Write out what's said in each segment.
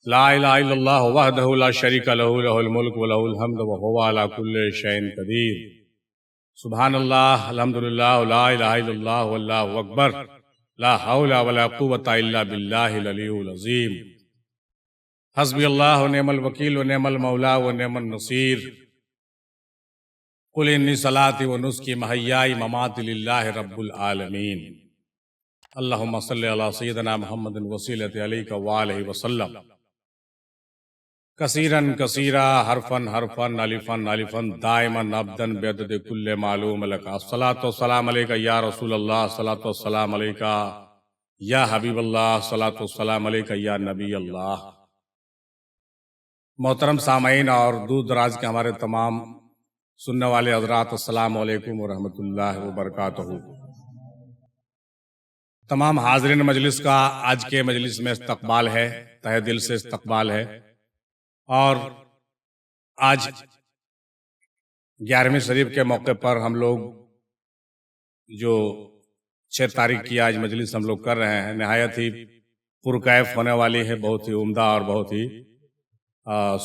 لا الہ الا اللہ وحدہ لا شریک لہ لہ الملک و لہ الحمد وہو علی کل شیء قدیر۔ سبحان اللہ، الحمدللہ، لا الہ الا اللہ واللہ اکبر، لا حول ولا قوۃ الا باللہ العلی العظیم۔ حسبی اللہ ونعم الوکیل ونعم المولا ونعم النصیر۔ قل انی صلاتی ونسکی محیائی مماتی للہ رب العالمین۔ اللہم صلی علی سیدنا محمد وسیلۃ علیک وآلہ وسلم۔ کثیراً کثیرا، حرفاً حرفاً، الفاً الفاً، دائماً ابداً بعدد کل معلوم لک۔ الصلاۃ والسلام علیک یا رسول اللہ، الصلاۃ والسلام علیک یا حبیب اللہ، الصلاۃ والسلام علیک یا نبی اللہ۔ محترم سامعین اور دور دراز کے ہمارے تمام سننے والے حضرات، السلام علیکم ورحمۃ اللہ وبرکاتہ۔ تمام حاضرین مجلس کا آج کے مجلس میں استقبال ہے، تہہ دل سے استقبال ہے۔ اور آج 11ویں شریف کے موقع پر ہم لوگ جو 6 تاریخ کی آج مجلس ہم لوگ کر رہے ہیں، نہایت ہی پرکیف ہونے والی ہے، بہت ہی عمدہ اور بہت ہی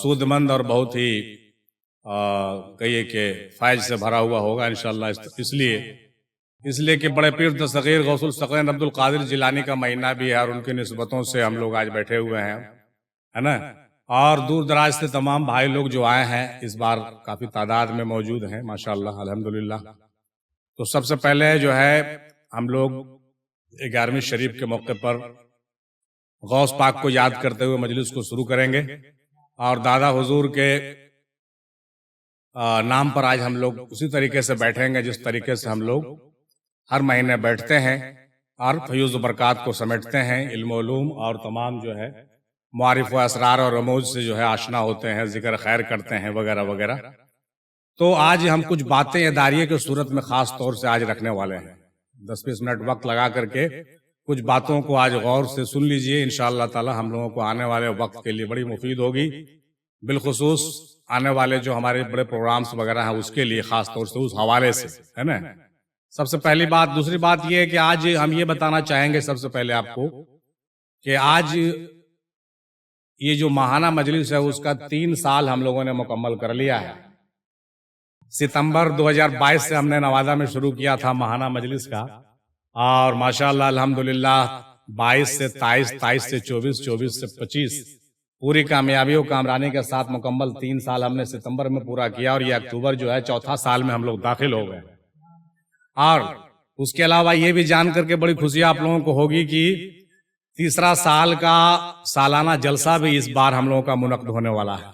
سود مند اور بہت ہی کہیے کہ فائز سے بھرا ہوا ہوگا انشاءاللہ۔ اس لیے کہ بڑے پیر صغیر غوث الثقلین عبد القادر جیلانی کا مہینہ بھی ہے، اور ان کی نسبتوں سے ہم لوگ آج بیٹھے ہوئے ہیں، ہے نا۔ اور دور دراز سے تمام بھائی لوگ جو آئے ہیں اس بار کافی تعداد میں موجود ہیں ماشاءاللہ الحمدللہ۔ تو سب سے پہلے جو ہے ہم لوگ 11ویں شریف کے موقع پر غوث پاک کو یاد کرتے ہوئے مجلس کو شروع کریں گے، اور دادا حضور کے نام پر آج ہم لوگ اسی طریقے سے بیٹھیں گے جس طریقے سے ہم لوگ ہر مہینے بیٹھتے ہیں اور فیوز و برکات کو سمیٹتے ہیں، علم و علوم اور تمام جو ہے معارف و اسرار اور رموز سے جو ہے آشنا ہوتے ہیں، ذکر خیر کرتے ہیں وغیرہ وغیرہ۔ تو آج ہم کچھ باتیں اداریے کی صورت میں خاص طور سے آج رکھنے والے ہیں، 10-20 منٹ وقت لگا کر کے کچھ باتوں کو آج غور سے سن لیجئے، انشاءاللہ تعالی ہم لوگوں کو آنے والے وقت کے لیے بڑی مفید ہوگی، بالخصوص آنے والے جو ہمارے بڑے پروگرامز وغیرہ ہیں اس کے لیے خاص طور سے اس حوالے سے، ہے نا۔ سب سے پہلی بات۔ دوسری بات یہ ہے کہ آج ہم یہ بتانا چاہیں گے سب سے پہلے آپ کو کہ آج یہ جو ماہانہ مجلس ہے اس کا 3 سال ہم لوگوں نے مکمل کر لیا ہے۔ ستمبر 2022 سے ہم نے نوادہ میں شروع کیا تھا ماہانہ مجلس کا، اور ماشاءاللہ الحمدللہ 22 سے 23، 23 سے 24، 24 سے 25 پوری کامیابی و کامرانی کے ساتھ مکمل 3 سال ہم نے ستمبر میں پورا کیا، اور یہ اکتوبر جو ہے 4تھا سال میں ہم لوگ داخل ہو گئے۔ اور اس کے علاوہ یہ بھی جان کر کے بڑی خوشی آپ لوگوں کو ہوگی کہ تیسرا سال کا سالانہ جلسہ بھی اس بار ہم لوگوں کا منعقد ہونے والا ہے،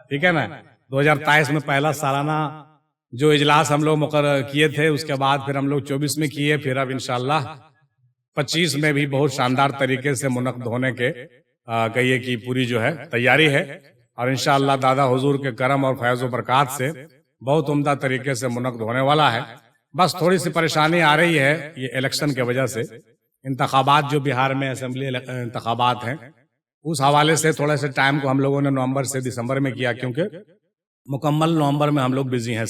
ٹھیک ہے نا۔ 2023 میں پہلا سالانہ جو اجلاس ہم لوگ مقرر کیے تھے، اس کے بعد پھر ہم لوگ 24 میں کیے، پھر اب انشاءاللہ 25 میں بھی بہت شاندار طریقے سے منعقد ہونے کے کہیے کہ پوری جو ہے تیاری ہے، اور انشاءاللہ دادا حضور کے کرم اور فیض و برکات سے بہت عمدہ طریقے سے منعقد ہونے والا ہے۔ بس تھوڑی سی پریشانی آ رہی ہے یہ الیکشن کی وجہ سے، انتخابات جو بہار میں اسمبلی انتخابات ہیں اس حوالے سے تھوڑے سے ٹائم کو ہم لوگوں نے نومبر سے دسمبر میں کیا، کیونکہ مکمل نومبر میں ہم لوگ بزی ہیں،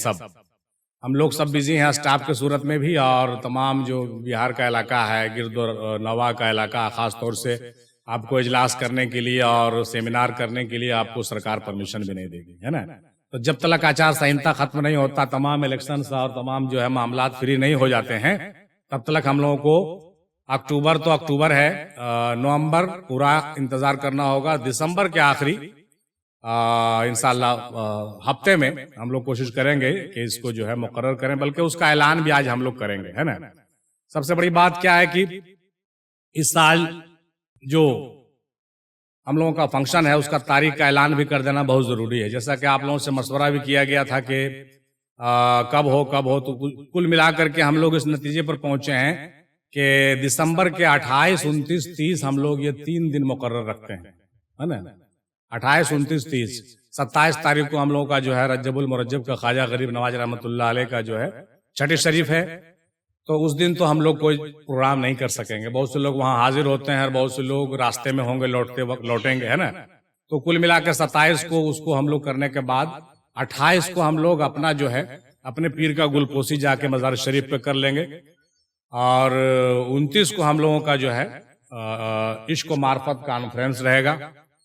ہم لوگ سب بزی ہیں اسٹاف کے صورت میں بھی، اور تمام جو بہار کا علاقہ ہے، گرد و نواح کا علاقہ، خاص طور سے آپ کو اجلاس کرنے کے لیے اور سیمینار کرنے کے لیے آپ کو سرکار پرمیشن بھی نہیں دے گی، ہے نا۔ تو جب تک آچار سنہتا ختم نہیں ہوتا، تمام الیکشنز اور تمام جو ہے معاملات فری نہیں ہو جاتے ہیں، تب تک ہم لوگوں کو اکتوبر تو اکتوبر ہے، نومبر پورا انتظار کرنا ہوگا، دسمبر کے آخری انشاءاللہ ہفتے میں ہم لوگ کوشش کریں گے کہ اس کو جو ہے مقرر کریں، بلکہ اس کا اعلان بھی آج ہم لوگ کریں گے، ہے نا۔ سب سے بڑی بات کیا ہے کہ اس سال جو ہم لوگوں کا فنکشن ہے اس کا تاریخ کا اعلان بھی کر دینا بہت ضروری ہے، جیسا کہ آپ لوگوں سے مشورہ بھی کیا گیا تھا کہ کب ہو، تو کل ملا کر کے ہم لوگ اس نتیجے پر پہنچے ہیں کہ دسمبر کے 28، 29، 30 ہم لوگ یہ 3 دن مقرر رکھتے ہیں، ہے نا۔ 28، 29، 30، 27 تاریخ کو ہم لوگوں کا جو ہے رجب المرجب کا خواجہ غریب نواز رحمۃ اللہ علیہ کا جو ہے چھٹی شریف ہے، تو اس دن تو ہم لوگ کوئی پروگرام نہیں کر سکیں گے، بہت سے لوگ وہاں حاضر ہوتے ہیں اور بہت سے لوگ راستے میں ہوں گے، لوٹتے وقت لوٹیں گے، ہے نا۔ تو کل ملا کے 27 کو اس کو ہم لوگ کرنے کے بعد 28 کو ہم لوگ اپنا جو ہے اپنے پیر کا گلپوسی جا کے مزار شریف پہ کر لیں گے، اور 29 کو ہم لوگوں کا جو ہے عشق و معرفت کانفرنس رہے گا،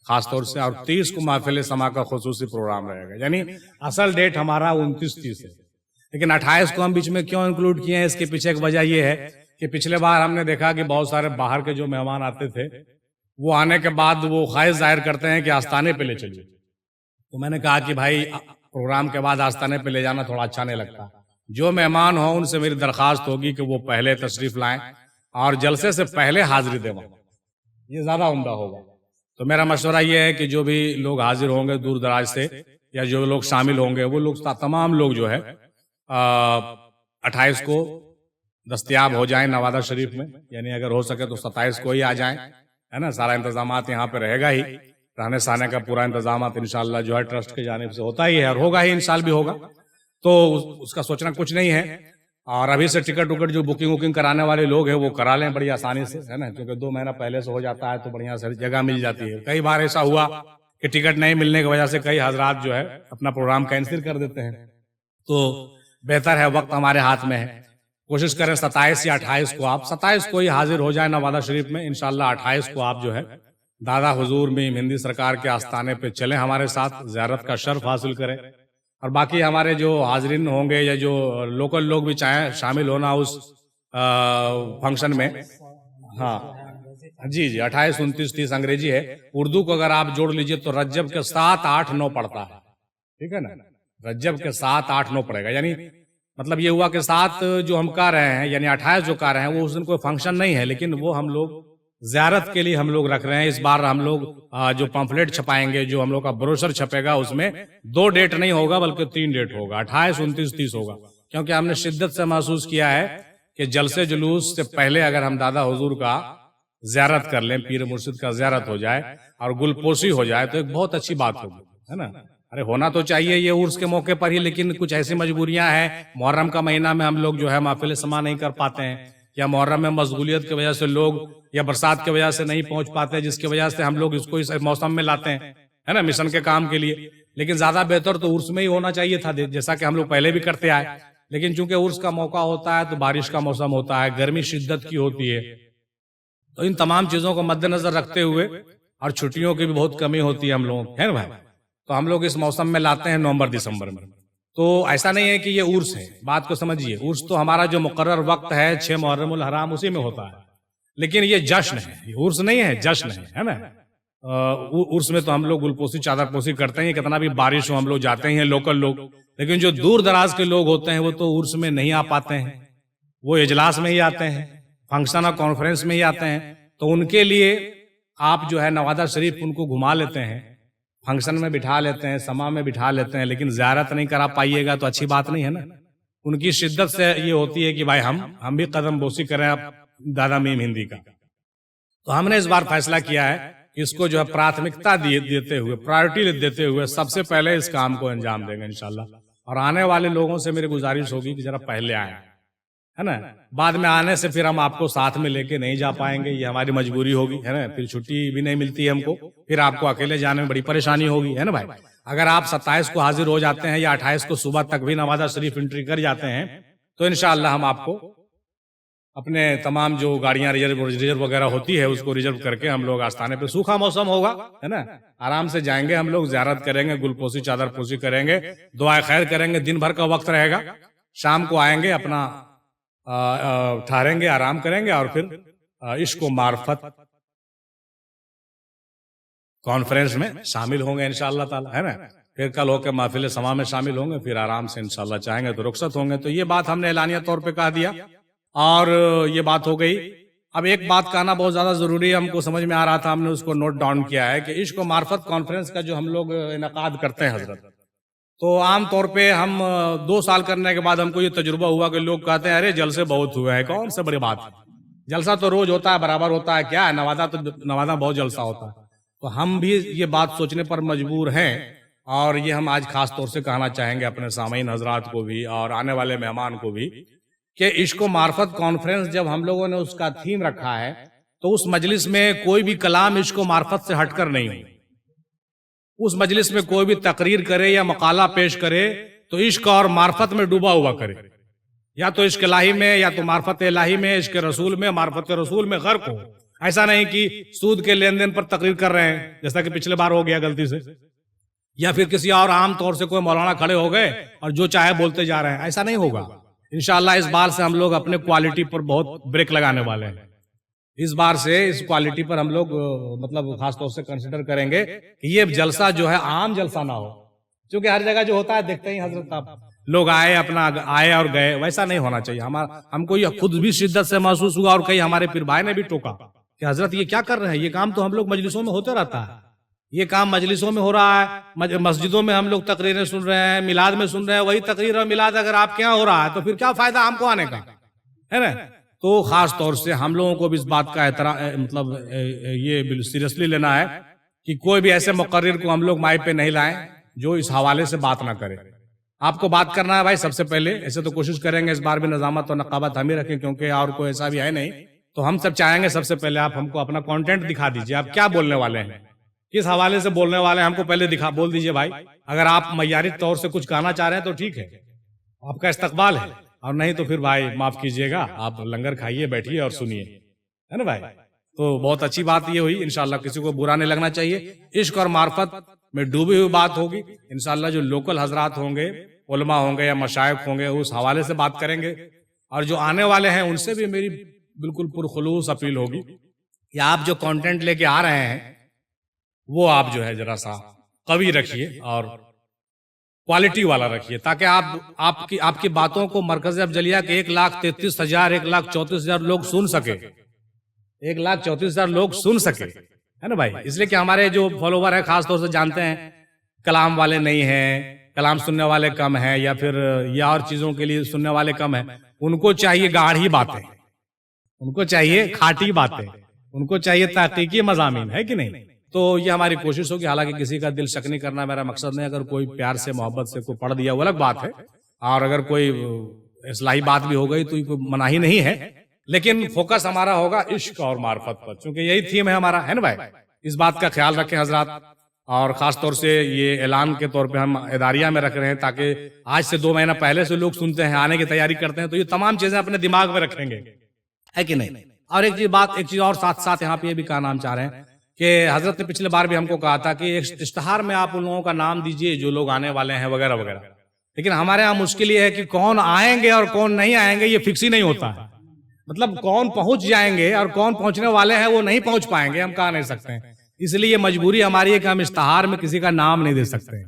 خاص طور سے، اور 30 کو محفل سما کا خصوصی پروگرام رہے گا. یعنی اصل ڈیٹ ہمارا 29-30 ہے، لیکن 28 کو ہم بیچ میں کیوں انکلوڈ کیے ہیں؟ اس کے پیچھے ایک وجہ یہ ہے کہ پچھلے بار ہم نے دیکھا کہ بہت سارے باہر کے جو مہمان آتے تھے وہ آنے کے بعد وہ خواہش ظاہر کرتے ہیں کہ آستانے پہ لے چلیے. تو میں نے کہا کہ بھائی پروگرام کے بعد آستانے پہ لے جانا تھوڑا اچھا نہیں لگتا. جو مہمان ہوں ان سے میری درخواست ہوگی کہ وہ پہلے تشریف لائیں اور جلسے سے پہلے حاضری دیں، یہ زیادہ عمدہ ہوگا. تو میرا مشورہ یہ ہے کہ جو بھی لوگ حاضر ہوں گے دور دراز سے یا جو لوگ شامل ہوں گے وہ لوگ تمام لوگ جو ہے 28 کو دستیاب ہو جائیں نوادہ شریف میں. یعنی اگر ہو سکے تو 27 کو ہی آ جائیں، ہے نا. سارا انتظامات یہاں پہ رہے گا ہی، رہنے سہنے کا پورا انتظامات انشاءاللہ جو ہے ٹرسٹ کی جانب سے ہوتا ہی ہے اور ہوگا ہی، ان سال بھی ہوگا. تو اس کا سوچنا کچھ نہیں ہے. اور ابھی سے ٹکٹ جو بکنگ کرانے والے لوگ ہیں وہ کرا لیں بڑی آسانی سے، ہے نا، کیونکہ 2 مہینہ پہلے سے ہو جاتا ہے تو بڑھیا سے جگہ مل جاتی ہے. کئی بار ایسا ہوا کہ ٹکٹ نہیں ملنے کی وجہ سے کئی حضرات جو ہے اپنا پروگرام کینسل کر دیتے ہیں. تو بہتر ہے، وقت ہمارے ہاتھ میں ہے. کوشش کریں 27 یا 28 کو، آپ 27 کو ہی حاضر ہو جائیں نوادہ شریف میں. انشاءاللہ 28 کو آپ جو ہے دادا حضور میم ہندی سرکار کے آستانے پہ چلیں، ہمارے ساتھ زیارت کا شرف حاصل کریں. اور باقی ہمارے جو حاضرین ہوں گے یا جو لوکل لوگ بھی چاہیں شامل ہونا اس فنکشن میں، ہاں جی 28، 29، 30 انگریزی ہے. اردو کو اگر آپ جوڑ لیجئے تو رجب کے 7، 8، 9 پڑتا ہے، ٹھیک ہے نا. رجب کے 7، 8، 9 پڑے گا. یعنی مطلب یہ ہوا کہ 7 جو ہم کر رہے ہیں یعنی 28 جو کر رہے ہیں وہ اس دن کوئی فنکشن نہیں ہے، لیکن وہ ہم لوگ زیارت کے لیے ہم لوگ رکھ رہے ہیں. اس بار ہم لوگ جو پمفلیٹ چھپائیں گے، جو ہم لوگ کا بروشر چھپے گا، اس میں 2 ڈیٹ نہیں ہوگا بلکہ 3 ڈیٹ ہوگا، 28، 29، 30 ہوگا. کیونکہ ہم نے شدت سے محسوس کیا ہے کہ جلسے جلوس سے پہلے اگر ہم دادا حضور کا زیارت کر لیں، پیر مرشد کا زیارت ہو جائے اور گل پوشی ہو جائے تو ایک بہت اچھی بات ہوگی، ہے نا. ارے ہونا تو چاہیے یہ عرس کے موقع پر ہی، لیکن کچھ ایسی مجبوریاں ہیں. محرم کا مہینہ میں ہم لوگ جو ہے محفل سما نہیں کر پاتے ہیں، یا محرم میں مشغولیت کی وجہ سے لوگ یا برسات کی وجہ سے نہیں پہنچ پاتے، جس کی وجہ سے ہم لوگ اس کو اس موسم میں لاتے ہیں، ہے نا، مشن کے کام کے لیے. لیکن زیادہ بہتر تو عرس میں ہی ہونا چاہیے تھا، جیسا کہ ہم لوگ پہلے بھی کرتے آئے. لیکن چونکہ عرس کا موقع ہوتا ہے تو بارش کا موسم ہوتا ہے، گرمی شدت کی ہوتی ہے، تو ان تمام چیزوں کو مد نظر رکھتے ہوئے اور چھٹیوں کی بھی بہت کمی ہوتی ہے ہم لوگ، ہے نا بھائی. تو ہم لوگ اس موسم میں لاتے ہیں نومبر دسمبر میں. تو ایسا نہیں ہے کہ یہ عرس ہے، بات کو سمجھیے. عرس تو ہمارا جو مقرر وقت ہے 6 محرم الحرام اسی میں ہوتا ہے، لیکن یہ جشن ہے، یہ عرس نہیں ہے، جشن ہے نا. عرس میں تو ہم لوگ گلپوسی چادر پوسی کرتے ہیں، کتنا بھی بارش ہو ہم لوگ جاتے ہیں لوکل لوگ. لیکن جو دور دراز کے لوگ ہوتے ہیں وہ تو عرس میں نہیں آ پاتے ہیں، وہ اجلاس میں ہی آتے ہیں، فنکشن اور کانفرنس میں ہی آتے ہیں. تو ان کے لیے آپ جو ہے نوادہ شریف ان کو گھما لیتے ہیں، فنکشن میں بٹھا لیتے ہیں، سما میں بٹھا لیتے ہیں، لیکن زیارت نہیں کرا پائیے گا تو اچھی بات نہیں ہے نا. ان کی شدت سے یہ ہوتی ہے کہ بھائی ہم بھی قدم بوسی کریں اب دادا میم ہندی کا. تو ہم نے اس بار فیصلہ کیا ہے کہ اس کو جو ہے پراتھمکتا دیتے ہوئے، پرائرٹی دیتے ہوئے سب سے پہلے اس کام کو انجام دیں گے انشاءاللہ. اور آنے والے لوگوں سے میری گزارش ہوگی کہ ذرا پہلے آئیں، ہے نا. بعد میں آنے سے پھر ہم آپ کو ساتھ میں لے کے نہیں جا پائیں گے، یہ ہماری مجبوری ہوگی، ہے نا. پھر چھٹی بھی نہیں ملتی ہے ہم کو، پھر آپ کو اکیلے جانے میں بڑی پریشانی ہوگی، ہے نا بھائی. اگر آپ 27 کو حاضر ہو جاتے ہیں یا 28 کو صبح تک بھی نوادہ شریف انٹری کر جاتے ہیں تو انشاءاللہ ہم آپ کو اپنے تمام جو گاڑیاں ریزرو وغیرہ ہوتی ہے اس کو ریزرو کر کے ہم لوگ آستانے پہ، سوکھا موسم ہوگا، ہے نا، آرام سے جائیں گے ہم لوگ، زیارت کریں گے، گل پوسی چادر پوسی کریں گے، دعائے خیر کریں گے. دن بھر کا وقت رہے گا، شام کو آئیں گے، اپنا ٹھہریں گے، آرام کریں گے اور پھر عشق و معرفت کانفرنس میں شامل ہوں گے انشاءاللہ تعالی، ہے نا. پھر کل ہو کے محفل سما میں شامل ہوں گے، پھر آرام سے انشاءاللہ چاہیں گے تو رخصت ہوں گے. تو یہ بات ہم نے اعلانیہ طور پہ کہہ دیا اور یہ بات ہو گئی. اب ایک بات کہنا بہت زیادہ ضروری ہے، ہم کو سمجھ میں آ رہا تھا، ہم نے اس کو نوٹ ڈاؤن کیا ہے کہ عشق و معرفت کانفرنس کا جو ہم لوگ انعقاد کرتے ہیں حضرت، تو عام طور پہ ہم 2 سال کرنے کے بعد ہم کو یہ تجربہ ہوا کہ لوگ کہتے ہیں ارے جلسے بہت ہوئے ہیں، کون سے بڑی بات ہے، جلسہ تو روز ہوتا ہے، برابر ہوتا ہے، کیا ہے نوادہ بہت جلسہ ہوتا ہے. تو ہم بھی یہ بات سوچنے پر مجبور ہیں اور یہ ہم آج خاص طور سے کہنا چاہیں گے اپنے سامعین حضرات کو بھی اور آنے والے مہمان کو بھی کہ عشق و معرفت کانفرنس جب ہم لوگوں نے اس کا تھیم رکھا ہے تو اس مجلس میں کوئی بھی کلام عشق و معرفت سے ہٹ کر نہیں ہو. اس مجلس میں کوئی بھی تقریر کرے یا مقالہ پیش کرے تو عشق اور معرفت میں ڈوبا ہوا کرے، یا تو عشق الہی میں یا تو معرفت الہی میں، عشق رسول میں، معرفت رسول میں غرق ہو، ایسا نہیں کہ سود کے لین دین پر تقریر کر رہے ہیں جیسا کہ پچھلے بار ہو گیا غلطی سے، یا پھر کسی اور عام طور سے کوئی مولانا کھڑے ہو گئے اور جو چاہے بولتے جا رہے ہیں، ایسا نہیں ہوگا انشاءاللہ۔ اس بار سے ہم لوگ اپنے کوالٹی پر بہت بریک لگانے والے ہیں۔ اس بار سے اس کوالٹی پر ہم لوگ مطلب خاص طور سے کنسیڈر کریں گے کہ یہ جلسہ جو ہے عام جلسہ نہ ہو، کیونکہ ہر جگہ جو ہوتا ہے دیکھتے ہی حضرت آپ لوگ آئے اور گئے، ویسا نہیں ہونا چاہیے۔ ہم کو یہ خود بھی شدت سے محسوس ہوا اور کئی ہمارے پیر بھائی نے بھی ٹوکا کہ حضرت یہ کیا کر رہے ہیں، یہ کام تو ہم لوگ مجلسوں میں ہوتے رہتا ہے، یہ کام مجلسوں میں ہو رہا ہے، مسجدوں میں ہم لوگ تقریریں سن رہے ہیں، میلاد میں سن رہے ہیں، وہی تقریر اور میلاد اگر آپ کے یہاں ہو رہا ہے تو پھر کیا فائدہ ہم کو آنے کا ہے نا۔ تو خاص طور سے ہم لوگوں کو بھی اس بات کا مطلب یہ سیریسلی لینا ہے کہ کوئی بھی ایسے مقرر کو ہم لوگ مائک پہ نہیں لائیں جو اس حوالے سے بات نہ کرے۔ آپ کو بات کرنا ہے بھائی سب سے پہلے، ایسے تو کوشش کریں گے اس بار بھی نظامت اور نقابت ہم ہی رکھیں کیونکہ اور کوئی ایسا بھی ہے نہیں، تو ہم سب چاہیں گے سب سے پہلے آپ ہم کو اپنا کانٹینٹ دکھا دیجئے، آپ کیا بولنے والے ہیں، کس حوالے سے بولنے والے ہیں، ہم کو پہلے بول دیجئے بھائی۔ اگر آپ معیاری طور سے کچھ کہنا چاہ رہے ہیں تو ٹھیک ہے، آپ کا استقبال ہے، اور نہیں تو پھر بھائی معاف کیجئے گا، آپ لنگر کھائیے بیٹھیے اور سنیے، ہے نا بھائی۔ تو بہت اچھی بات یہ ہوئی، انشاءاللہ کسی کو برا نہیں لگنا چاہیے، عشق اور معرفت میں ڈوبی ہوئی بات ہوگی انشاءاللہ۔ جو لوکل حضرات ہوں گے، علماء ہوں گے یا مشائخ ہوں گے، اس حوالے سے بات کریں گے، اور جو آنے والے ہیں ان سے بھی میری بالکل پرخلوص اپیل ہوگی کہ آپ جو کانٹینٹ لے کے آ رہے ہیں وہ آپ جو ہے ذرا سا قوی رکھیے اور کوالٹی والا رکھیے، تاکہ آپ کی باتوں کو مرکز افضلیہ کے 1,33,000 1,34,000 لوگ سن سکے، 1,34,000 لوگ سن سکے، ہے نا بھائی۔ اس لیے کہ ہمارے جو فالوور ہیں خاص طور سے جانتے ہیں کلام والے نہیں ہیں، کلام سننے والے کم ہیں، یا پھر یا اور چیزوں کے لیے سننے والے کم ہیں، ان کو چاہیے گاڑھی باتیں، ان کو چاہیے کھاٹی باتیں، ان کو چاہیے تحقیقی مضامین، ہے کہ نہیں۔ تو یہ ہماری کوشش ہوگی، حالانکہ کسی کا دل شکنی کرنا میرا مقصد نہیں، اگر کوئی پیار سے محبت سے کوئی پڑھ دیا وہ الگ بات ہے، اور اگر کوئی اصلاحی بات بھی ہو گئی تو کوئی مناہی نہیں ہے، لیکن فوکس ہمارا ہوگا عشق اور معرفت پر، چونکہ یہی تھیم ہے ہمارا، ہے نا بھائی۔ اس بات کا خیال رکھیں حضرات، اور خاص طور سے یہ اعلان کے طور پہ ہم اداریہ میں رکھ رہے ہیں تاکہ آج سے 2 مہینہ پہلے سے لوگ سنتے ہیں، آنے کی تیاری کرتے ہیں، تو یہ تمام چیزیں اپنے دماغ میں رکھیں گے، ہے کہ نہیں۔ اور ایک چیز اور ساتھ یہاں پہ یہ بھی کہنا ہم چاہ رہے ہیں کہ حضرت نے پچھلے بار بھی ہم کو کہا تھا کہ ایک اشتہار میں آپ ان لوگوں کا نام دیجئے جو لوگ آنے والے ہیں وغیرہ وغیرہ، لیکن ہمارے ہاں مشکل یہ ہے کہ کون آئیں گے اور کون نہیں آئیں گے یہ فکس ہی نہیں ہوتا ہے، مطلب کون پہنچ جائیں گے اور کون پہنچنے والے ہیں وہ نہیں پہنچ پائیں گے، ہم کہہ نہیں سکتے ہیں۔ اس لیے مجبوری ہماری ہے کہ ہم اشتہار میں کسی کا نام نہیں دے سکتے۔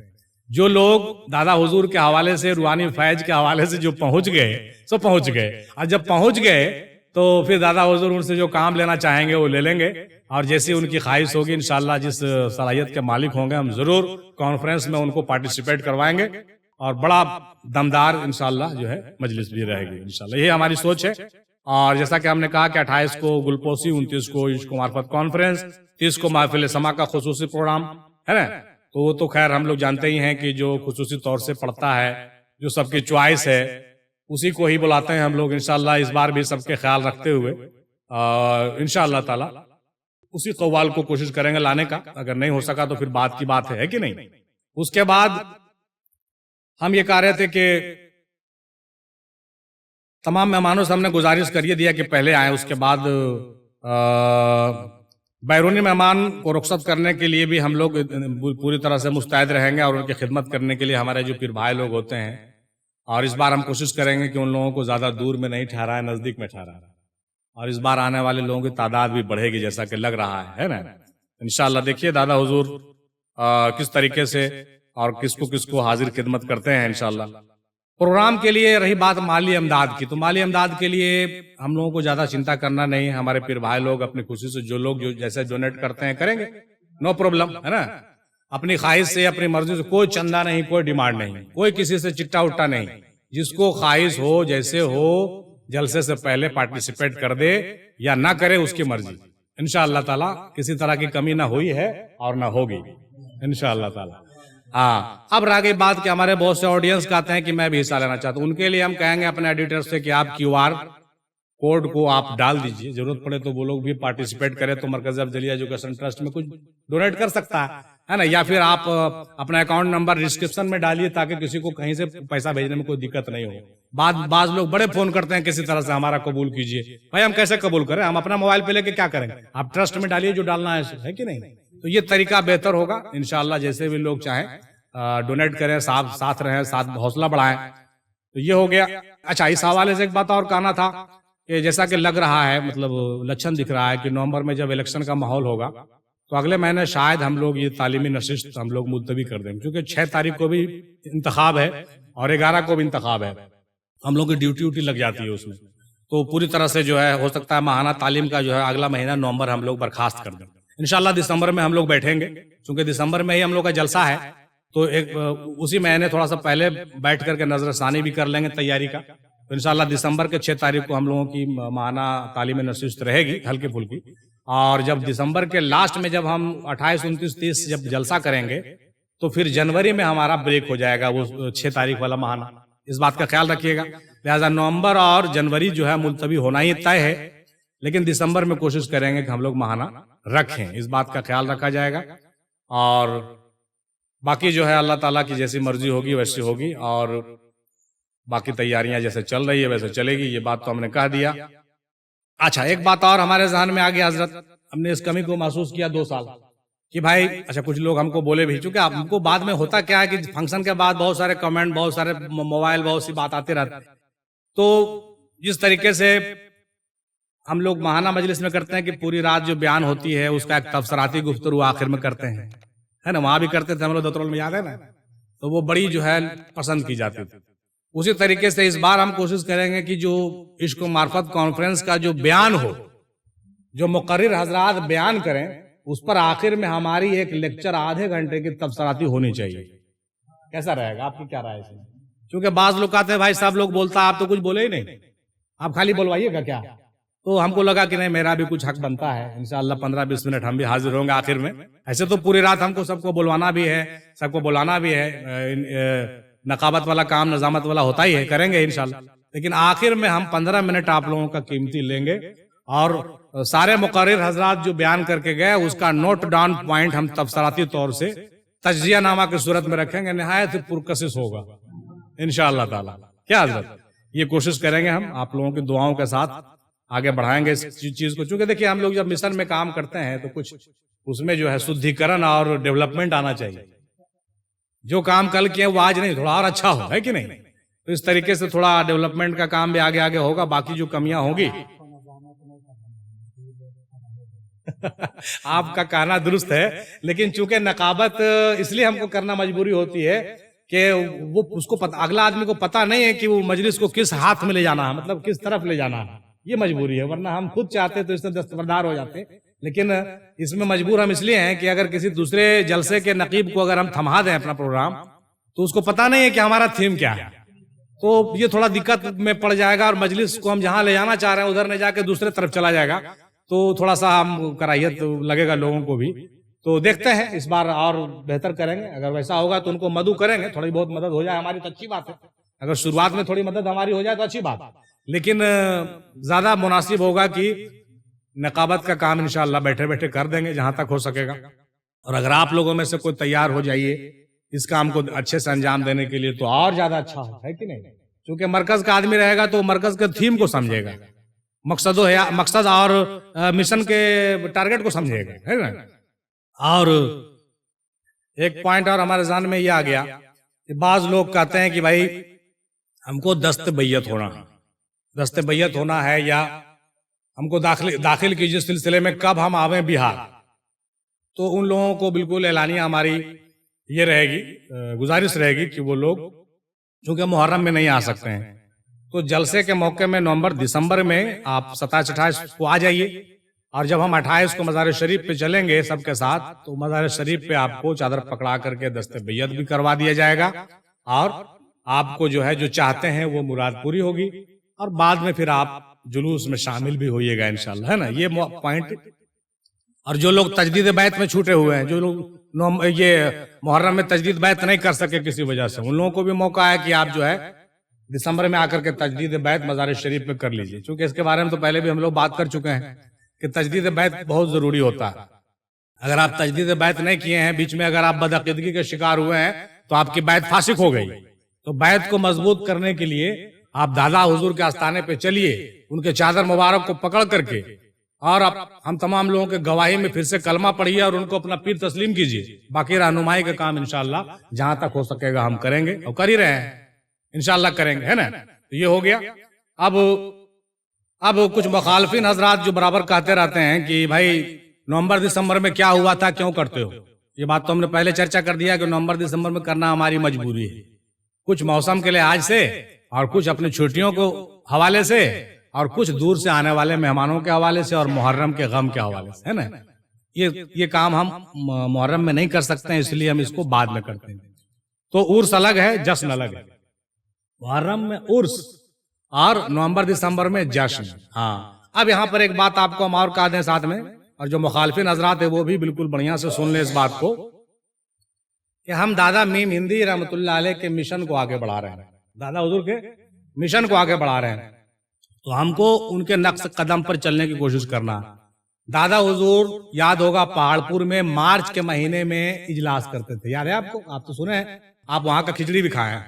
جو لوگ دادا حضور کے حوالے سے، روحانی فیض کے حوالے سے جو پہنچ گئے سو پہنچ گئے، اور جب پہنچ گئے تو پھر دادا حضور ان سے جو کام لینا چاہیں گے وہ لے لیں گے، اور جیسی ان کی خواہش ہوگی انشاءاللہ جس صلاحیت کے مالک ہوں گے ہم ضرور کانفرنس میں ان کو پارٹیسپیٹ کروائیں گے، اور بڑا دمدار انشاءاللہ جو ہے مجلس بھی رہے گی انشاءاللہ، یہ ہماری سوچ ہے۔ اور جیسا کہ ہم نے کہا کہ 28 کو گلپوسی، 29 کو عشق و معرفت کانفرنس، 30 کو محفل سما کا خصوصی پروگرام ہے نا، تو وہ تو خیر ہم لوگ جانتے ہی ہیں کہ جو خصوصی طور سے پڑھتا ہے، جو سب کی چوائس ہے، اسی کو ہی بلاتے ہیں ہم لوگ انشاءاللہ۔ اس بار بھی سب کے خیال رکھتے ہوئے انشاءاللہ تعالی اسی قوال کو کوشش کریں گے لانے کا، اگر نہیں ہو سکا تو پھر بات کی بات ہے کہ نہیں۔ اس کے بعد ہم یہ کہہ رہے تھے کہ تمام مہمانوں سے ہم نے گزارش کر یہ دیا کہ پہلے آئیں، اس کے بعد بیرونی مہمان کو رخصت کرنے کے لیے بھی ہم لوگ پوری طرح سے مستعد رہیں گے، اور ان کی خدمت کرنے کے لیے ہمارے جو پیر بھائی لوگ ہوتے ہیں، اور اس بار ہم کوشش کریں گے کہ ان لوگوں کو زیادہ دور میں نہیں ٹھہرائیں، نزدیک میں ٹھہرائیں، اور اس بار آنے والے لوگوں کی تعداد بھی بڑھے گی جیسا کہ لگ رہا ہے نا انشاءاللہ۔ دیکھیے دادا حضور کس طریقے سے اور کس کو حاضر خدمت کرتے ہیں انشاءاللہ۔ پروگرام کے لیے رہی بات مالی امداد کی، تو مالی امداد کے لیے ہم لوگوں کو زیادہ چنتا کرنا نہیں، ہمارے پیر بھائی لوگ اپنی خوشی سے جو لوگ جو جیسے ڈونیٹ کرتے ہیں کریں گے، نو پرابلم، ہے نا۔ اپنی خواہش سے، اپنی مرضی سے، کوئی چندہ نہیں، کوئی ڈیمانڈ نہیں، کوئی کسی سے چٹا اٹا نہیں، جس کو خواہش ہو جیسے ہو جلسے سے پہلے پارٹیسپیٹ کر دے یا نہ کرے، اس کی مرضی، انشاءاللہ تعالی کسی طرح کی کمی نہ ہوئی ہے اور نہ ہوگی انشاءاللہ تعالی۔ اب رہ گئی بات کہ ہمارے بہت سے آڈینس کہتے ہیں کہ میں بھی حصہ لینا چاہتا ہوں، ان کے لیے ہم کہیں گے اپنے ایڈیٹر سے کہ آپ QR کوڈ کو آپ ڈال دیجئے، ضرورت پڑے تو وہ لوگ بھی پارٹیسپیٹ کرے تو مرکز افضلیہ ایجوکیشن ٹرسٹ میں کچھ ڈونیٹ کر سکتا ہے، ہے نا, یا پھر آپ اپنا اکاؤنٹ نمبر ڈسکرپشن میں ڈالیے تاکہ کسی کو کہیں سے پیسہ بھیجنے میں کوئی دقت نہیں ہو. بعض لوگ بڑے فون کرتے ہیں کسی طرح سے ہمارا قبول کیجئے. بھائی ہم کیسے قبول کریں, ہم اپنا موبائل پہ لے کے کیا کریں گے, آپ ٹرسٹ میں ڈالیے جو ڈالنا ہے کہ نہیں. تو یہ طریقہ بہتر ہوگا انشاءاللہ. جیسے بھی لوگ چاہیں ڈونیٹ کریں, ساتھ رہیں, ساتھ حوصلہ بڑھائیں. تو یہ ہو گیا. اچھا, اس حوالے سے ایک بات اور کہنا تھا کہ جیسا کہ لگ رہا ہے, مطلب لچھن دکھ رہا ہے کہ نومبر میں جب الیکشن کا ماحول ہوگا تو اگلے مہینے شاید ہم لوگ یہ تعلیمی نشست ہم لوگ ملتوی کر دیں, کیونکہ 6 تاریخ کو بھی انتخاب ہے اور 11 کو بھی انتخاب ہے. ہم لوگ کی ڈیوٹی لگ جاتی ہے اس میں. تو پوری طرح سے جو ہے ہو سکتا ہے ماہانہ تعلیم کا جو ہے اگلا مہینہ نومبر ہم لوگ برخاست کر دیں. انشاءاللہ دسمبر میں ہم لوگ بیٹھیں گے, کیونکہ دسمبر میں ہی ہم لوگ کا جلسہ ہے. تو اسی مہینے تھوڑا سا پہلے بیٹھ کر کے نظر ثانی بھی کر لیں گے تیاری کا. تو انشاءاللہ دسمبر کے 6 تاریخ کو ہم لوگوں کی ماہانہ تعلیم نشست رہے گی ہلکی پھلکی. اور جب دسمبر کے لاسٹ میں جب ہم 28, 29, 30 جب جلسہ کریں گے تو پھر جنوری میں ہمارا بریک ہو جائے گا وہ 6 تاریخ والا ماہانہ. اس بات کا خیال رکھیے گا. لہٰذا نومبر اور جنوری جو ہے ملتوی ہونا ہی طے ہے, لیکن دسمبر میں کوشش کریں گے کہ ہم لوگ ماہانہ رکھیں. اس بات کا خیال رکھا جائے گا. اور باقی جو ہے اللہ تعالیٰ کی جیسی مرضی ہوگی ویسی ہوگی, اور باقی تیاریاں جیسے چل رہی ہے ویسے چلے گی. یہ بات تو ہم نے کہہ دیا. اچھا, ایک بات اور ہمارے ذہن میں آ گیا حضرت, ہم نے اس کمی کو محسوس کیا 2 سال کہ بھائی اچھا کچھ لوگ ہم کو بولے بھی, چونکہ ہم کو بعد میں ہوتا کیا ہے کہ فنکشن کے بعد بہت سارے کمنٹ, بہت سارے موبائل, بہت سی بات آتے رہتے. تو جس طریقے سے ہم لوگ ماہانہ مجلس میں کرتے ہیں کہ پوری رات جو بیان ہوتی ہے اس کا ایک تبصراتی گفتگو آخر میں کرتے ہیں, ہے نا, وہاں بھی کرتے تھے ہم لوگ دترول میں, یاد ہے نا, تو وہ بڑی جو ہے پسند کی جاتی تھی. اسی طریقے سے اس بار ہم کوشش کریں گے کہ جو عشق و معرفت کانفرنس کا جو بیان ہو, جو مقرر حضرات بیان کریں, اس پر آخر میں ہماری ایک لیکچر آدھے گھنٹے کی تبصراتی ہونی چاہیے. کیسا رہے گا, آپ کی کیا رائے ہے؟ کیونکہ بعض لوگ کہتے ہیں بھائی سب لوگ بولتا, آپ تو کچھ بولے ہی نہیں, آپ خالی بلوائیے گا کیا. تو ہم کو لگا کہ نہیں, میرا بھی کچھ حق بنتا ہے. انشاءاللہ 15-20 منٹ ہم بھی حاضر ہوں گے آخر میں. ایسے تو پوری رات ہم کو سب کو بلوانا بھی ہے, سب کو بلانا بھی ہے, نقابت والا کام نظامت والا ہوتا ہی ہے, کریں گے انشاءاللہ. لیکن آخر میں ہم 15 منٹ آپ لوگوں کا قیمتی لیں گے, اور سارے مقرر حضرات جو بیان کر کے گئے اس کا نوٹ ڈاؤن پوائنٹ ہم تبصراتی طور سے تجزیہ نامہ کی صورت میں رکھیں گے. نہایت پرکشش ہوگا انشاءاللہ تعالی. کیا حضرت, یہ کوشش کریں گے ہم آپ لوگوں کی دعاؤں کے ساتھ آگے بڑھائیں گے اس چیز کو. چونکہ دیکھیے ہم لوگ جب مشن میں کام کرتے ہیں تو کچھ اس میں جو ہے شدھیکرن اور ڈیولپمنٹ آنا چاہیے. جو کام کل کیا وہ آج نہیں, تھوڑا اور اچھا ہو, ہے کہ نہیں. تو اس طریقے سے تھوڑا ڈیولپمنٹ کا کام بھی آگے آگے ہوگا. باقی جو کمیاں ہوگی آپ کا کہنا درست ہے, لیکن چونکہ نقابت اس لیے ہم کو کرنا مجبوری ہوتی ہے کہ وہ اس کو اگلا آدمی کو پتا نہیں ہے کہ وہ مجلس کو کس ہاتھ میں لے جانا ہے, مطلب کس طرف لے جانا ہے. یہ مجبوری ہے, ورنہ ہم خود چاہتے تو اس میں دستبردار ہو جاتے. لیکن اس میں مجبور ہم اس لیے ہیں کہ اگر کسی دوسرے جلسے کے نقیب کو اگر ہم تھما دیں اپنا پروگرام, تو اس کو پتا نہیں ہے کہ ہمارا تھیم کیا ہے, تو یہ تھوڑا دقت میں پڑ جائے گا, اور مجلس کو ہم جہاں لے جانا چاہ رہے ہیں ادھر نہیں جا کے دوسرے طرف چلا جائے گا, تو تھوڑا سا ہم کراہیت لگے گا لوگوں کو بھی. تو دیکھتے ہیں اس بار اور بہتر کریں گے. اگر ویسا ہوگا تو ان کو مدعو کریں گے, تھوڑی بہت مدد ہو جائے ہماری تو اچھی بات ہے. اگر شروعات میں تھوڑی مدد ہماری ہو جائے تو اچھی بات, لیکن زیادہ مناسب ہوگا کہ نقابت کا کام انشاءاللہ بیٹھے بیٹھے کر دیں گے جہاں تک ہو سکے گا. اور اگر آپ لوگوں میں سے کوئی تیار ہو جائیے اس کام کو اچھے سے انجام دینے کے لیے تو اور زیادہ اچھا ہے کہ نہیں. کیونکہ مرکز کا آدمی رہے گا تو مرکز کے تھیم کو سمجھے گا, مقصد اور مشن کے ٹارگٹ کو سمجھے گا, ہے نا. اور ایک پوائنٹ اور ہمارے ذہن میں یہ آ گیا کہ بعض لوگ کہتے ہیں کہ بھائی ہم کو دست بیعت ہونا ہے, یا ہم کو داخل کی جس سلسلے میں کب ہم آویں بہار. تو ان لوگوں کو بالکل اعلانیہ ہماری یہ رہے گی, گزارش رہے گی کہ وہ لوگ چونکہ محرم میں نہیں آ سکتے ہیں, تو جلسے کے موقع میں نومبر دسمبر میں آپ 27-28 کو آ جائیے. اور جب ہم 28 کو مزار شریف پہ چلیں گے سب کے ساتھ, تو مزار شریف پہ آپ کو چادر پکڑا کر کے دست بیعت بھی کروا دیا جائے گا, اور آپ کو جو ہے جو چاہتے ہیں وہ مراد پوری ہوگی, اور بعد میں پھر آپ جلوس میں شامل بھی ہوئیے گا انشاءاللہ, ہے نا. یہ پوائنٹ. اور جو لوگ تجدید بیعت میں چھوٹے ہوئے ہیں, جو لوگ یہ محرم میں تجدید بیعت نہیں کر سکے کسی وجہ سے, ان لوگوں کو بھی موقع ہے کہ آپ جو ہے دسمبر میں آ کر کے تجدید بیعت مزار شریف میں کر لیجئے. چونکہ اس کے بارے میں تو پہلے بھی ہم لوگ بات کر چکے ہیں کہ تجدید بیعت بہت ضروری ہوتا ہے. اگر آپ تجدید بیعت نہیں کیے ہیں، بیچ میں اگر آپ بدعقیدگی کے شکار ہوئے ہیں تو آپ کی بیعت فاسق ہو گئی. تو بیعت کو مضبوط کرنے کے لیے آپ دادا حضور کے آستانے پہ چلیے، ان کے چادر مبارک کو پکڑ کر کے، اور ہم تمام لوگوں کے گواہی میں پھر سے کلمہ پڑھیے اور ان کو اپنا پیر تسلیم کیجیے. باقی رہنمائی کا کام انشاءاللہ جہاں تک ہو سکے گا ہم کریں گے، اور کر ہی رہے ہیں، انشاءاللہ کریں گے، ہے نا. تو یہ ہو گیا. اب کچھ مخالفین حضرات جو برابر کہتے رہتے ہیں کہ بھائی نومبر دسمبر میں کیا ہوا تھا، کیوں کرتے ہو؟ یہ بات تو ہم نے پہلے چرچا کر دیا کہ نومبر دسمبر میں کرنا ہماری مجبوری ہے، کچھ موسم کے لحاظ سے، اور کچھ اپنی چھٹیوں کو حوالے سے، اور کچھ دور سے آنے والے مہمانوں کے حوالے سے، اور محرم کے غم کے حوالے سے، ہے نا. یہ کام ہم محرم میں نہیں کر سکتے ہیں، اس لیے ہم اس کو بعد میں کرتے ہیں. تو عرس الگ ہے، جشن الگ ہے. محرم میں عرس اور نومبر دسمبر میں جشن. ہاں، اب یہاں پر ایک بات آپ کو ہم اور کہہ دیں ساتھ میں، اور جو مخالفین حضرات ہیں وہ بھی بالکل بڑھیا سے سن لیں اس بات کو، کہ ہم دادا میم ہندی رحمۃ اللہ علیہ کے مشن کو آگے بڑھا رہے ہیں، دادا حضور کے مشن کو آگے بڑھا رہے ہیں. تو ہم کو ان کے نقش قدم پر چلنے کی کوشش کرنا. دادا حضور یاد ہوگا پہاڑ پور میں مارچ کے مہینے میں اجلاس کرتے تھے، یاد ہے آپ کو؟ آپ تو سنے ہیں، آپ وہاں کا کھچڑی بھی کھائے ہیں.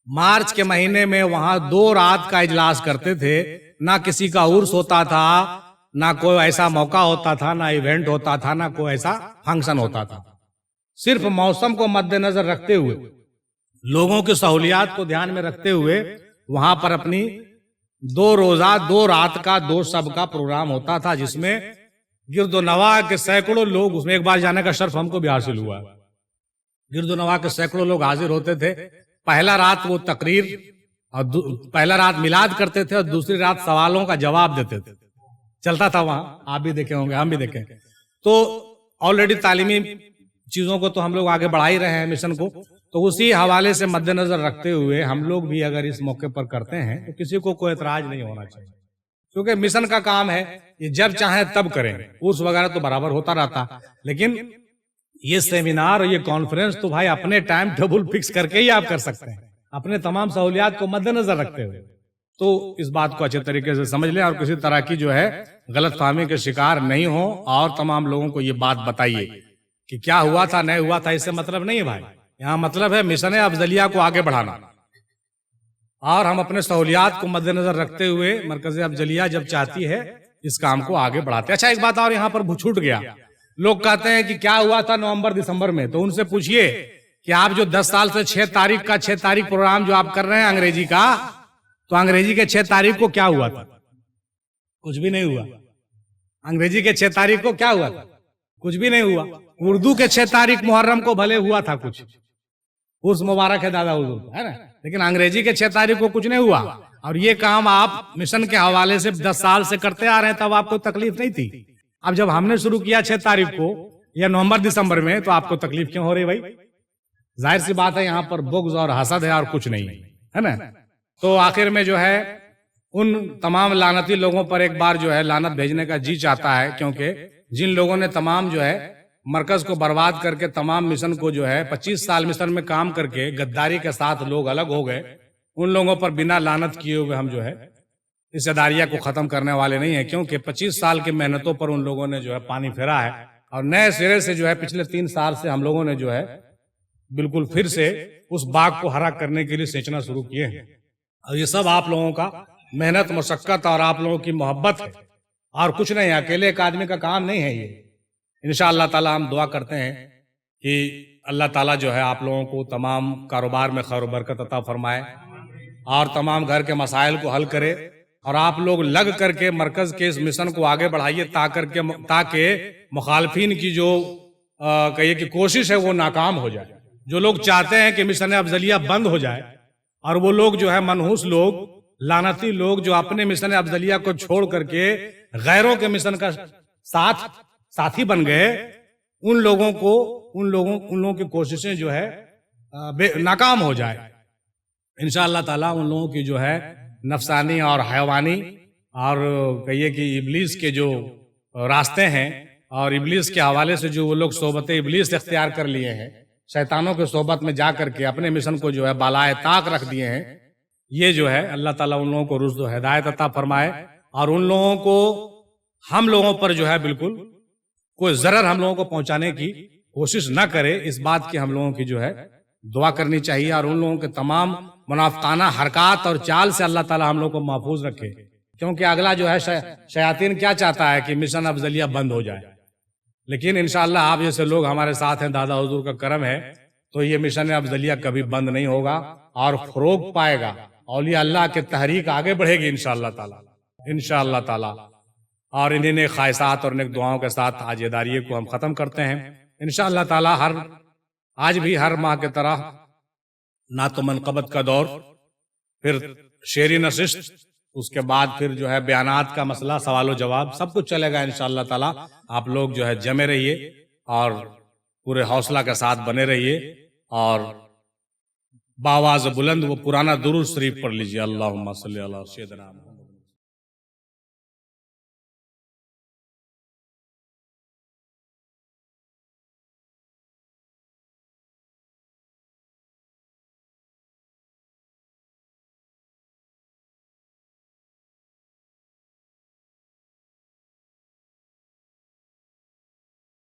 مارچ کے مہینے میں وہاں 2 رات کا اجلاس کرتے تھے. نہ کسی کا عرس ہوتا تھا، نہ کوئی ایسا موقع ہوتا تھا، نہ ایونٹ ہوتا تھا، نہ کوئی ایسا فنکشن ہوتا تھا. صرف موسم کو مد نظر رکھتے ہوئے، لوگوں کی سہولیات کو دھیان میں رکھتے ہوئے وہاں پر اپنی 2 روزہ 2 رات کا 2 شب کا پروگرام ہوتا تھا، جس میں گرد و نواح کے سینکڑوں لوگ، اس میں ایک بار جانے کا شرف ہم کو بھی حاصل ہوا. گرد و نواح کے سینکڑوں لوگ حاضر ہوتے تھے. پہلا رات وہ تقریر اور پہلا رات میلاد کرتے تھے، اور دوسری رات سوالوں کا جواب دیتے تھے. چلتا تھا وہاں، آپ بھی دیکھے ہوں گے، ہم بھی دیکھیں. تو آلریڈی تعلیمی چیزوں کو تو ہم لوگ آگے بڑھا ہی رہے ہیں، مشن کو. تو اسی حوالے سے مد نظر رکھتے ہوئے ہم لوگ بھی اگر اس موقع پر کرتے ہیں تو کسی کو کوئی اعتراض نہیں ہونا چاہیے، کیونکہ مشن کا کام ہے، یہ جب چاہیں تب کریں. عرس وغیرہ تو برابر ہوتا رہتا، لیکن یہ سیمینار اور یہ کانفرنس تو بھائی اپنے ٹائم ٹیبل فکس کر کے ہی آپ کر سکتے ہیں، اپنے تمام سہولیات کو مد نظر رکھتے ہوئے. تو اس بات کو اچھے طریقے سے سمجھ لیں، اور کسی طرح کی جو ہے غلط فہمی کے شکار نہیں ہو، اور تمام لوگوں کو یہ بات بتائیے کہ کیا ہوا تھا نہیں ہوا تھا. اس سے مطلب نہیں ہے بھائی، یہاں مطلب ہے مشن افضلیہ کو آگے بڑھانا، اور ہم اپنے سہولیات کو مد نظر رکھتے ہوئے مرکز افضلیہ جب چاہتی ہے اس کام کو آگے بڑھاتے. اچھا، ایک بات اور یہاں پر چھوٹ گیا. لوگ کہتے ہیں کہ کیا ہوا تھا نومبر دسمبر میں، تو ان سے پوچھئے کہ آپ جو 10 سال سے 6 تاریخ پروگرام جو آپ کر رہے ہیں انگریزی کا، تو انگریزی کے 6 تاریخ کو کیا ہوا تھا؟ کچھ بھی نہیں ہوا. انگریزی کے 6 تاریخ کو کیا ہوا تھا؟ کچھ بھی نہیں ہوا. اردو کے 6 تاریخ محرم کو بھلے ہوا تھا کچھ، عرس مبارک ہے دادا حضور کو، ہے نا، لیکن انگریزی کے 6 تاریخ کو کچھ نہیں ہوا. اور یہ کام آپ مشن کے حوالے سے 10 سال سے کرتے آ رہے ہیں، تب آپ کو تکلیف نہیں تھی. اب جب ہم نے شروع کیا 6 تاریخ کو یا نومبر دسمبر میں، تو آپ کو تکلیف کیوں ہو رہی بھائی؟ ظاہر سی بات ہے یہاں پر بغض اور حسد ہے، اور کچھ نہیں ہے نا. تو آخر میں جو ہے ان تمام لعنتی لوگوں پر ایک بار جو ہے لعنت بھیجنے کا جی چاہتا ہے، کیونکہ جن لوگوں نے تمام جو ہے مرکز کو برباد کر کے تمام مشن کو جو ہے 25 سال مشن میں کام کر کے غداری کے ساتھ لوگ الگ ہو گئے، ان لوگوں پر بنا لعنت کیے ہوئے ہم جو ہے اس اداریہ کو ختم کرنے والے نہیں ہیں. کیونکہ 25 سال کی محنتوں پر ان لوگوں نے جو ہے پانی پھیرا ہے، اور نئے سرے سے جو ہے پچھلے 3 سال سے ہم لوگوں نے جو ہے بالکل پھر سے اس باغ کو ہرا کرنے کے لیے سینچنا شروع کیے ہیں. اور یہ سب آپ لوگوں کا محنت، مشقت اور آپ لوگوں کی محبت ہے، اور کچھ نہیں. اکیلے ایک آدمی کا کام نہیں ہے یہ. انشاءاللہ تعالی ہم دعا کرتے ہیں کہ اللہ تعالیٰ جو ہے آپ لوگوں کو تمام کاروبار میں خیر و برکت عطا فرمائے، اور تمام گھر کے مسائل کو حل کرے، اور آپ لوگ لگ کر کے مرکز کے اس مشن کو آگے بڑھائیے، تاکہ مخالفین کی جو کہیے کہ کوشش ہے وہ ناکام ہو جائے. جو لوگ چاہتے ہیں کہ مشن افضلیہ بند ہو جائے، اور وہ لوگ جو ہے منحوس لوگ، لعنتی لوگ جو اپنے مشن افضلیہ کو چھوڑ کر کے غیروں کے مشن کا ساتھی بن گئے، ان لوگوں کی کوششیں جو ہے ناکام ہو جائے. انشاءاللہ تعالیٰ ان لوگوں کی جو ہے نفسانی اور حیوانی اور کہیے کہ ابلیس کے جو راستے ہیں، اور ابلیس کے حوالے سے جو وہ لوگ صحبت ابلیس اختیار کر لیے ہیں، شیطانوں کے صحبت میں جا کر کے اپنے مشن کو جو ہے بالائے طاق رکھ دیے ہیں، یہ جو ہے اللہ تعالیٰ ان لوگوں کو رشد و ہدایت عطا فرمائے، اور ان لوگوں کو ہم لوگوں پر جو ہے بالکل کوئی ضرر ہم لوگوں کو پہنچانے کی کوشش نہ کرے، اس بات کی ہم لوگوں کی جو ہے دعا کرنی چاہیے، اور ان لوگوں کے تمام منافقانہ حرکات اور چال سے اللہ تعالی ہم لوگوں کو محفوظ رکھے، کیونکہ اگلا جو ہے شیاطین کیا چاہتا ہے کہ مشن افضلیہ بند ہو جائے، لیکن انشاءاللہ آپ جیسے لوگ ہمارے ساتھ ہیں، دادا حضور کا کرم ہے، تو یہ مشن افضلیہ کبھی بند نہیں ہوگا اور فروغ پائے گا، اولیاء اللہ کے تحریک آگے بڑھے گی انشاءاللہ تعالی، انشاءاللہ تعالی۔ اور انہیں نیک خواہشات اور نیک دعاؤں کے ساتھ آج اداریے کو ہم ختم کرتے ہیں انشاءاللہ تعالی۔ آج بھی ہر ماہ کی طرح نعت و منقبت کا دور، پھر شعری نشست، اس کے بعد پھر جو ہے بیانات کا مسئلہ، سوال و جواب، سب کچھ چلے گا انشاءاللہ تعالی۔ آپ لوگ جو ہے جمے رہیے اور پورے حوصلہ کے ساتھ بنے رہیے، اور باواز بلند وہ پرانا درود شریف پڑھ لیجیے، اللہم صلی علی سیدنا محمد۔